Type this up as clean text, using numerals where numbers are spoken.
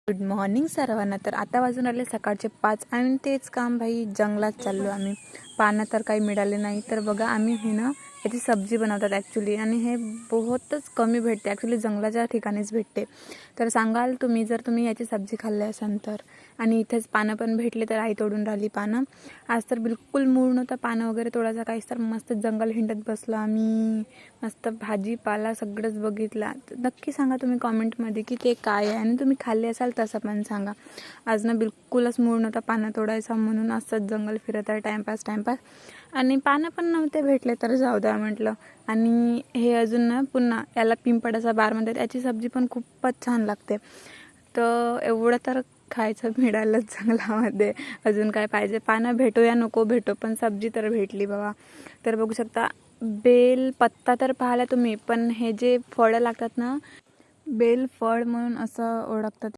Good morning सर्वांना. तर आता वाजून आले सकाळचे 5 आणि तेच काम भाई, जंगलात चाललो आम्ही. पानं तर काही मिळाले नाही. तर बघा आम्ही हे ना याची सब्जी बनवतात ॲक्च्युली, आणि हे बहुतच कमी भेटते ॲक्च्युली, जंगलाच्या ठिकाणीच भेटते. तर सांगाल तुम्ही, जर तुम्ही याची सब्जी खाल्ली असाल तर. आणि इथेच पानं पण भेटले, तर आई तोडून राहिली पानं. आज तर बिलकुल मूड नव्हता पानं वगैरे तोडायचा काहीच, तर मस्त जंगल हिंडत बसलो आम्ही. मस्त भाजीपाला सगळंच बघितला. नक्की सांगा तुम्ही कॉमेंटमध्ये की ते काय आहे, आणि तुम्ही खाल्ले असाल तसं पण सांगा. आज ना बिलकुलच मूड नव्हता पानं तोडायचा, म्हणून असंच जंगल फिरत आहे, टाईमपास. आणि पानं पण नव्हते भेटले, तर जाऊ द्या म्हटलं. आणि हे अजून ना पुन्हा याला पिंपळाचा बार म्हणतात, याची सब्जी पण खूपच छान लागते. तर एवढं तर खायचं मिळालं जंगलामध्ये. अजून काय पाहिजे, पानं भेटो या नको भेटो, पण सब्जी तर भेटली बाबा. तर बघू शकता, बेल पत्ता तर पाहिला तुम्ही, पण हे जे फळं लागतात ना, बेल फळ म्हणून असं ओळखतात.